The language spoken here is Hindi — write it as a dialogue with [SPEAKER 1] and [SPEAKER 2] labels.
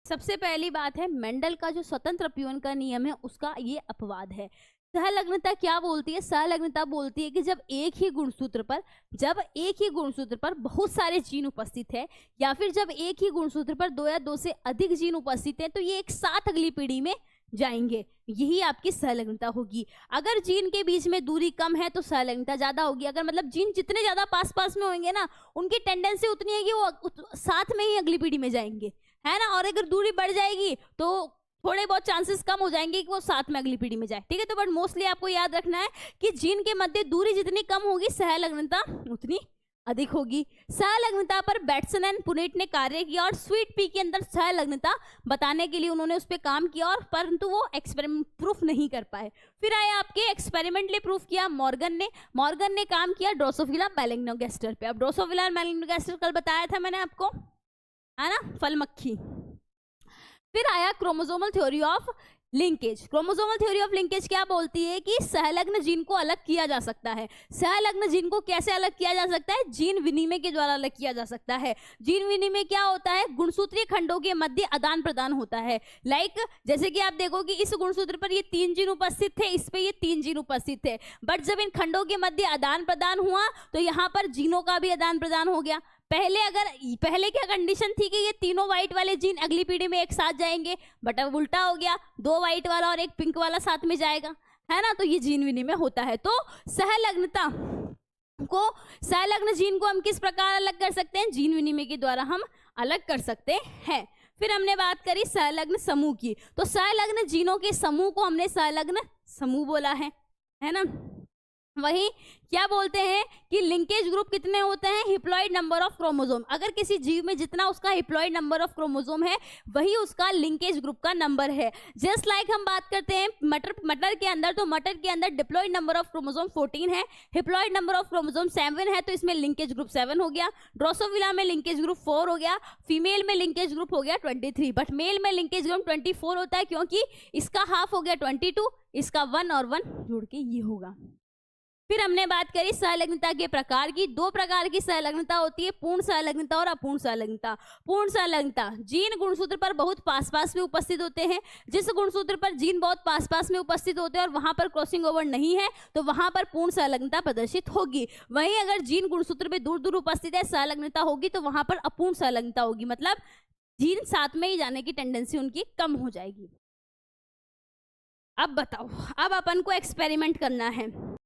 [SPEAKER 1] सबसे पहली बात है मेंडल का जो स्वतंत्र अपीवन का नियम है उसका ये अपवाद है। सहलग्नता क्या बोलती है? सहलग्नता बोलती है कि जब एक ही गुणसूत्र पर बहुत सारे जीन उपस्थित है या फिर जब एक ही गुणसूत्र पर दो या दो से अधिक जीन उपस्थित है तो ये एक साथ अगली पीढ़ी में जाएंगे, यही आपकी सहलग्नता होगी। अगर जीन के बीच में दूरी कम है तो सहलग्नता ज्यादा होगी। अगर मतलब जीन जितने ज्यादा पास पास में होंगे ना, उनकी टेंडेंसी उतनी है कि वो साथ में ही अगली पीढ़ी में जाएंगे, है ना। और अगर दूरी बढ़ जाएगी तो थोड़े बहुत चांसेस कम हो जाएंगे कि वो साथ में अगली पीढ़ी में जाए, ठीक है। तो बट मोस्टली आपको याद रखना है कि जीन के मध्य दूरी जितनी कम होगी सहलग्नता उतनी अधिक होगी। सहलग्नता पर बैट्सन एंड पुनेट ने कार्य किया और स्वीट पी के अंदर सहलग्नता बताने के लिए उन्होंने उस पर काम किया, और परंतु वो एक्सपेरिमेंट प्रूफ नहीं कर पाए। फिर आए आपके एक्सपेरिमेंटली प्रूफ किया मॉर्गन ने काम किया ड्रोसोफिला मेलिग्नोगास्टर पे। अब ड्रोसोफिला मेलिग्नोगास्टर कल बताया था मैंने आपको, है ना, फल मक्खी। फिर आया chromosomal theory of linkage. Chromosomal theory of linkage क्या बोलती है कि सहलग्न जीन को अलग किया जा सकता है। सहलग्न जीन को कैसे अलग किया जा सकता है? जीन विनिमय के द्वारा अलग किया जा सकता है। जीन विनिमय क्या होता है? गुणसूत्रीय खंडों के मध्य आदान प्रदान होता है। लाइक जैसे कि आप देखो कि इस गुणसूत्र पर ये 3 जीन उपस्थित थे, इस पे ये 3 जीन उपस्थित थे, बट जब इन खंडों के मध्य आदान प्रदान हुआ तो यहाँ पर जीनों का भी आदान प्रदान हो गया। पहले क्या कंडीशन थी कि ये तीनों व्हाइट वाले जीन अगली पीढ़ी में एक साथ जाएंगे, बट अब उल्टा हो गया, 2 व्हाइट वाला और 1 पिंक वाला साथ में जाएगा, है ना। तो ये जीन विनिमय होता है। तो सहलग्न जीन को हम किस प्रकार अलग कर सकते हैं? जीन विनिमय के द्वारा हम अलग कर सकते हैं। फिर हमने बात करी सहलग्न समूह की। तो सहलग्न जीनों के समूह को हमने सहलग्न समूह बोला है ना। वही क्या बोलते हैं कि लिंकेज ग्रुप कितने होते हैं? हिप्लॉइड नंबर ऑफ क्रोमोसोम। अगर किसी जीव में जितना उसका हिप्लॉइड नंबर ऑफ क्रोमोसोम है वही उसका लिंकेज ग्रुप का नंबर है। जस्ट लाइक हम बात करते हैं मटर के अंदर, तो मटर के अंदर डिप्लॉइड नंबर ऑफ क्रोमोसोम 14 है, हिप्लॉइड नंबर ऑफ क्रोमोसोम 7 है, तो इसमें लिंकेज ग्रुप 7 हो गया। ड्रोसोफिला में लिंकेज ग्रुप 4 हो गया, फीमेल में लिंकेज ग्रुप हो गया 23, बट मेल में लिंकेज ग्रुप 24 होता है क्योंकि इसका हाफ हो गया 22, इसका 1 और 1 जोड़ के ये होगा। फिर हमने बात करी सहलग्नता के प्रकार की। 2 प्रकार की सहलग्नता होती है, पूर्ण सहलग्नता और अपूर्ण सहलग्नता। पूर्ण सहलग्नता जीन गुणसूत्र पर बहुत पास पास में उपस्थित होते हैं। जिस गुणसूत्र पर जीन बहुत पास पास में उपस्थित होते हैं और वहां पर क्रॉसिंग ओवर नहीं है तो वहां पर पूर्ण सहलग्नता प्रदर्शित होगी। वहीं अगर जीन गुणसूत्र पे दूर दूर उपस्थित है, सहलग्नता होगी, तो वहां पर अपूर्ण सहलग्नता होगी, मतलब जीन साथ में ही जाने की टेंडेंसी उनकी कम हो जाएगी। अब बताओ, अब अपन को एक्सपेरिमेंट करना है।